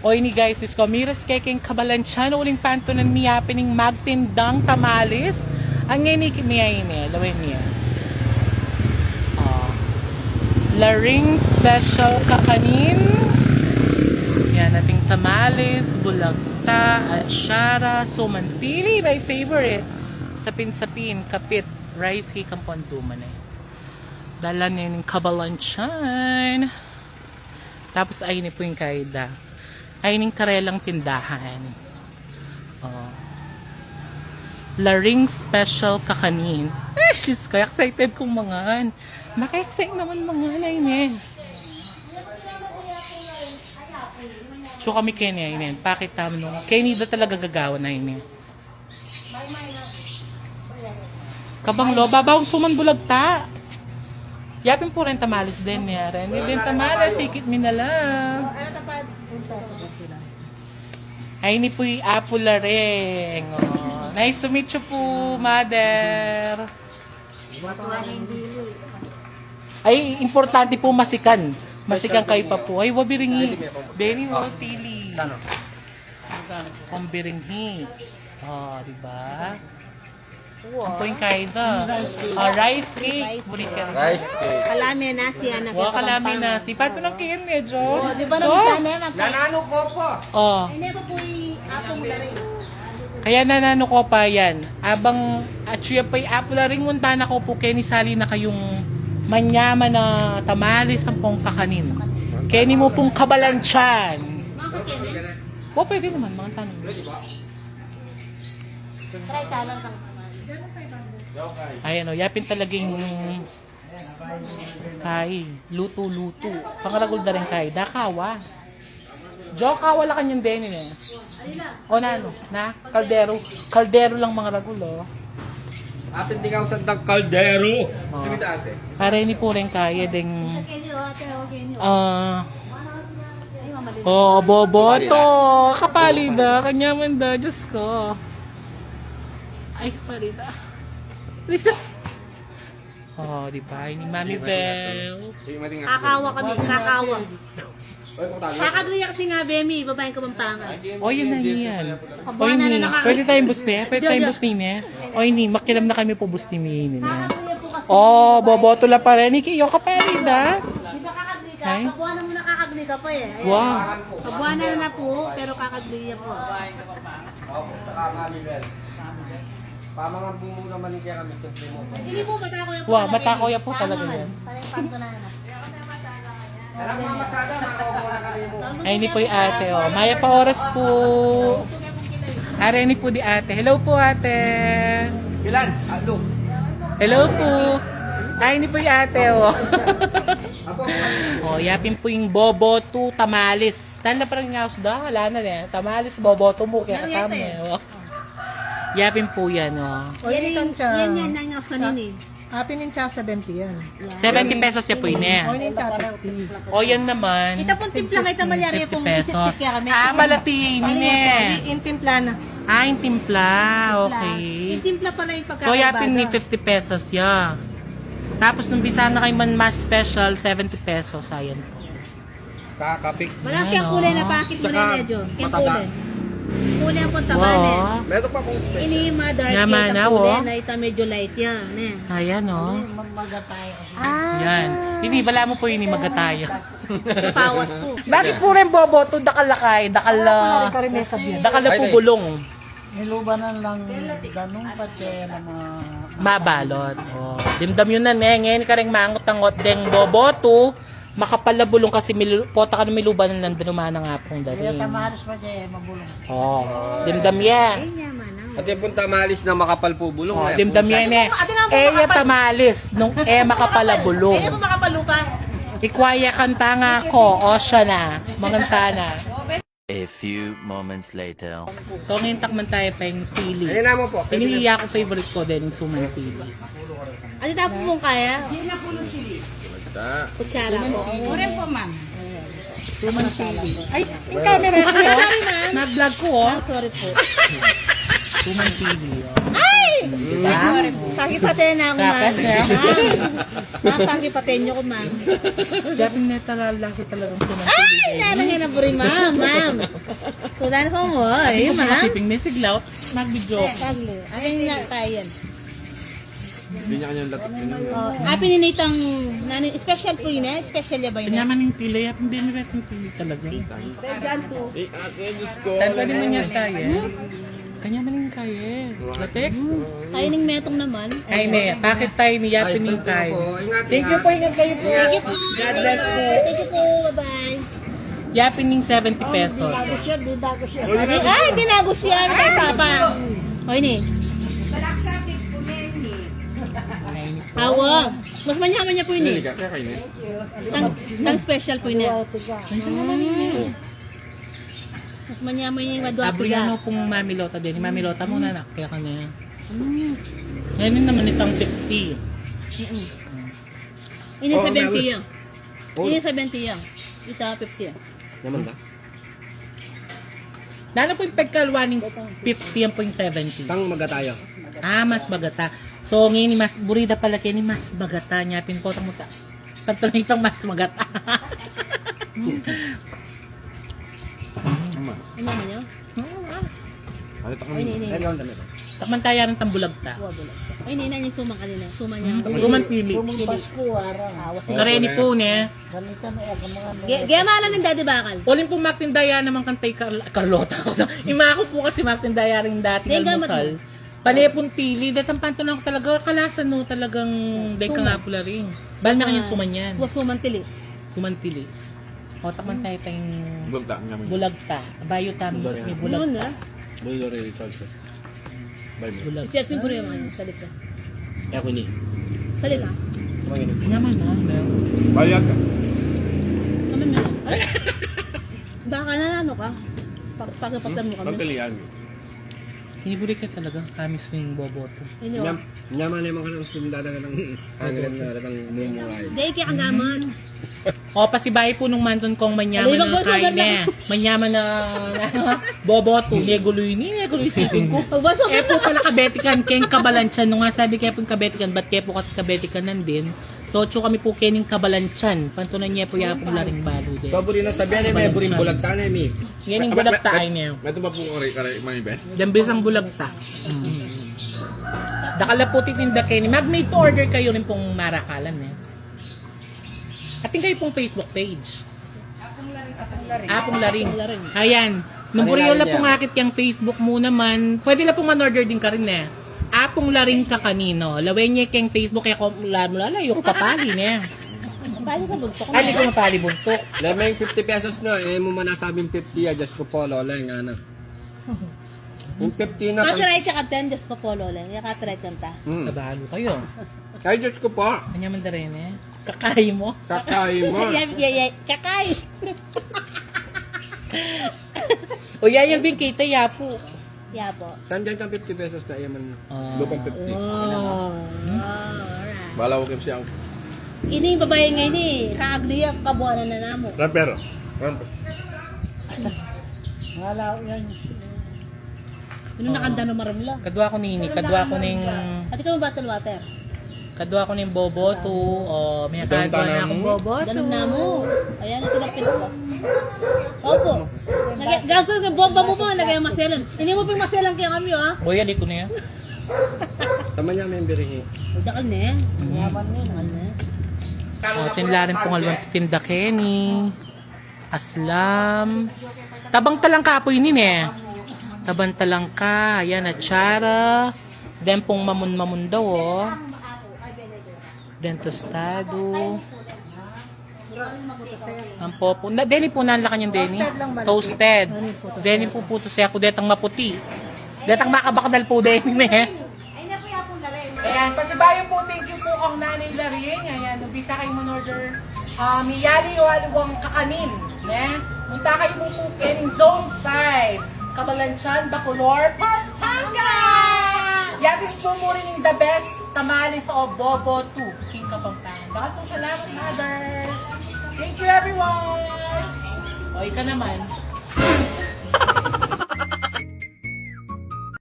O ini guys, is Miras Keking Kabalansyan, uling panto ng miyapining magtindang tamales. Ang inik niya ini, lawin niya. Laring special kakanin. Yan, ating tamales, bulagta, atsyara, sumantili, my favorite. Sapin-sapin, kapit, rice cake ang ponduman eh. Dala niya yung Kabalansyan. Tapos ay po yung kaida. Ay ning karelang tindahan. Laring special kakanin. She's kaya excited kong mangan. Maka-excite naman mangan ay nin. So kami kanya inin. Bakit tamo nung kaya da talaga gagawa na inin. Kabang lo, babawang suman bulagta. Yapin po rin tamales din niya. Rin din tamales, sikit minalang. Ay, ni po yung apula ring. Nice to meet you po, mother. Ay, importante po masikan. Masikan kayo pa po. Ay, wabiringi. Deni mo, tili. Pambiringi. Diba? Ang po yung kaida. Rice cake. Rice cake. Kalami nasi anak. Kalami nasi. Pato ng kiyan medyo. Di ba naman Nanano ko po. Hindi pa po apong rin. Kaya nanano ko pa yan. Abang atsuya pa yung apula ring muntana ko po kaya ni sali na kayong manyaman na tamales ang pong kakanin. Kaya ni mo pong Kabalansyan. O, pwede naman, mga tanong. Try ka lang ng Ayan o, yapin talaging kay, luto-luto. Pangaragol da rin kay, dakawa. Joka, wala kanyang denin eh. O na ano, na? Kaldero. Kaldero lang mga ragul o. Atin di ka usad ng kaldero. Sumita ate. Para ini po rin kaya ding boboto. Kapalida. Kanyaman da. Diyos ko. Ay, kapalida. Diba? Ini Mami Belle. kakawa kami, kakawa. Kakagriya kasi nga, Bemi, babaeng kabampangan. O, yun na yan. O, hindi. Pwede tayong bus niya? Pwede tayong bus niya? O, hindi. Makilam na kami po bus ni Mini niya. Kakagriya po kasi. Boboto la pa rin. Iki, yung kapalida. Di ba kakagriya ka? Ay? Kabuanan mo na kakagriya ka pa eh. Ayan. Wow. Kabuanan na po, pero kakagriya po. Opo, saka Mamibel. Pamangan po muna man kaya kami simple mo. Hindi po, matakoy po. Wow, matakoy po talaga yan. Parang panto na yan. Alam mo masada, makaupo na kami mo. Ay, ni po yung ate, oh. Maya pa oras po. Are ni po di ate. Hello po, ate. Ilan? Ado. Hello po. Ay, ni po yung ate, oh. Apo. Yapin po yung boboto tamales. Tanda parang ngaos da. Wala na eh. Tamales, boboto mo. Kaya katama eh. Oh. Yapin po yan, oh. Yan nang of kanini. Apinin siya 70 yan. 70 pesos siya po yun eh. O, yun siya 50. O, yan naman. Kita pong timpla kay Tamalyari 50 pong pesos. bisip kaya kami. Malati. Ini eh. Yung timpla na. Yung timpla. Okay. Yung timpla pala yung So, yapin ni pagkakabada. 50 pesos ya. Tapos, nung bisa na kay man mas special, 70 pesos. Ayan. Kakapik. Malaki ang kulay na pakit mo Tsaka na medyo. Yung mataba. kulay. Kulay ang pantabanin. Wow. Meron pa kung Ini dark Yaman yan na, ang kulay oh. na ita medyo light yan. Ayan, oh. Magmagatay. Yan. Hindi, bala mo po yun, magataya. Papawas po. Bakit po rin boboto? Dakalakay. Dakal na po bulong. Nilubanan lang ganun pa siya na mga... Mabalot. Oh. Dimdam yun na, ngayon ka rin mangot-angot deng boboto. Makapalabulong kasi pota ka na may lubanan ng dinumana nga pong Kaya dating. tamaharas pa siya, mabulong. Oh. Dimdam yan. Ayun yaman ah. At yung punta malis na makapal po bulong. Oh, dimdam yan eh. Eya tamalis, nung makapalabulong. Ayun mo makapalupa. Ikwaya kanta nga ko, o siya na, manganta na. A few moments later. So ngayon takman tayo pa yung pili. Ayun na mo po. Piniliya ko favorite ko din yung suman pili. Ano tapo mong kaya? Kutsara po. Urin po ma'am. Suman pili. Ay, yung camera ko. Na-vlog ko oh. Sorry po. Suman pili. Oh. Ay! Pakipaten na ako, ma'am. Kapes, eh. Ma'am, pakipaten nyo ko, ma'am. Dati netalala ko talagang tunang Ay, nana nga na po rin, ma'am. Ma'am. Tulan ko mo. Ay, ma'am. Siping may siglaw, nagbidyo. Tagli. Akin na tayo yan. Hindi niya kanyang latot yun. Pininitang, special po yun eh. Special ya ba yun? Kanya man yung pili, hindi nila yung pili talaga. Eh, ate, Diyos ko. Saan pa naman niya kaya? Kanya man yung kaya. Latek? Tayo ng metong naman. Ay, ne, bakit tayo niyapin yung tayo? Thank you po, ingat kayo po. God bless po. Thank you po. Bye-bye. Yapin yung 70 pesos. Ay, dinagos yan. May tapang. Hoy ni. Awa. Mas manyaman niya po yun eh. Kaya kainin. Tang special po yun eh. Mas manyaman niya yung madwa po Abriano pong mamilota din. Mamilota muna na. Kaya kanya. Yan yun naman itong 50. Ini 70 yan. Ini 70 yan. Ito 50 yan. Naman ba? Lalo po yung pagkalwaning 50 yan po yung 70. Tang maga tayo. Ah, mas magata. So, ngayon, mas burida pala kayo ni mas magata niya. Pinkota mo ta. Tanto itong mas magata. Ama. Ano naman yun? Ano ta Ay, nini. Takman tayo ng tambulagta. Ay, nina niya sumang kanina. Suma niya. Guman pili. Pasko, ara. Kareni po niya. Ganito na ako mga Gayamalan ng Daddy Bakal. Ulin po Martin Daya naman kantay Carlota ko. Imako po kasi Martin Daya rin dati ng almusal. Panepon pili. Datang panto na ako talaga. Kalasan no talagang day ka nga pula rin. Bal na kanyang suman yan. Huwag suman tili. Suman pili. O takman tayo tayong Bulta nga mo. bulagta. Bayo tami. May Ano bulagta. na? Bulta rin ito. Bye mo. Bulag. Jefferson po rin yung salit ka. Kaya ko ni. Salit ka? Naman ha. Bayad ka. Kaman na. Ay! Baka nanano ka? Pagpagpagtan mo kami. Pagkalian. Hinibuli ka talaga. Kamis mo yung boboto. Inyo. Nyaman naman ka ng sundada ka ng hanggang na ng mumuhay. Dahil kaya kang gaman. O, pasibahay po nung manton kong manyaman Alay, na wag kain mo, na. Manyaman na boboto. Neguloy ni. Neguloy sipin ko. Pagbasa Eh po pala kabetikan. Keng kabalansyan. Nung nga sabi kaya po yung kabetikan. Ba't kaya po kasi kabetikan nandin? So, tso kami po kening kabalansyan. Pantunan niya po yapong laring balo din. So, buri na sabihan eh, may buring bulagta na eh. Yan yung bulagta ay niya. May ito ba po kare mani ben? Dambis ang bulagta. Dakala po titinda kayo. Mag-made to order kayo rin pong marakalan eh. Ating kayo pong Facebook page. Apong Laring. Ayan. Nung buriyo na pong akit yung Facebook mo naman, pwede na pong man-order din ka rin eh. Apong Laring ka kanino. Lawin niya kayong Facebook kaya kung lalayo ko papali niya. Bali ka buntok. Ay, hindi ko mapali buntok. Lamang 50 pesos no, eh mo man nasabing 50 adjust ko po lola yung anak. Yung 50 na Kasi right ka 10, just ko polo lang. Yung ka-try kanta. Nabalo kayo. Kaya Diyos ko po. Kanya man rin eh. Kakay mo. Kakay mo. Kakay! O yayal bin kita yapo. Yapo. Saan dyan kang 50 pesos na yaman? Ah. Lupang 50. Oh, alright. Bala ko kim siyang. Ini yung babae ngayon eh. Kaagli ang kabuhanan na namo. Rampero. Wala yan. Ano nakanda no maramla? Kadwa ko nini. Kadwa ko ning... Ati ka mo bottle water. Kadwa ko ning boboto. O may kadwa na akong boboto. Ganun na mo. Ayan, ito lang pinaka. Opo. Gagawin yung bomba mo po. Lagay yung maselan. Hindi mo pa yung maselan kaya kami ha. Boy, di ko na yan. Sama niya may birihi. Udakal na eh. Yaman mo. Udakal na. O, tinlarin pong alwan tinda Kenny. Aslam. Tabang talang kapoy nin eh. Tabang talang ka. Ayan, atsara. Then pong mamun-mamun daw oh. Then tostado. Ang popo. Deni po nala kanyang Deni. Toasted. Deni po puto siya ako detang maputi. Detang makabakdal po Deni eh. Ayan, pasibayo po, thank you po kang Nanay Laring. Ayan, nabisa kayo man-order. Miyali o aluwang kakanin. Punta kayo po po kening Zone 5. Kabalansyan, Bacolor, Pampanga! Yatin po mo rin yung the best tamales o Bobo 2. King Kapampangan. Bakit po salamat, Mother. Thank you, everyone! O, ika naman.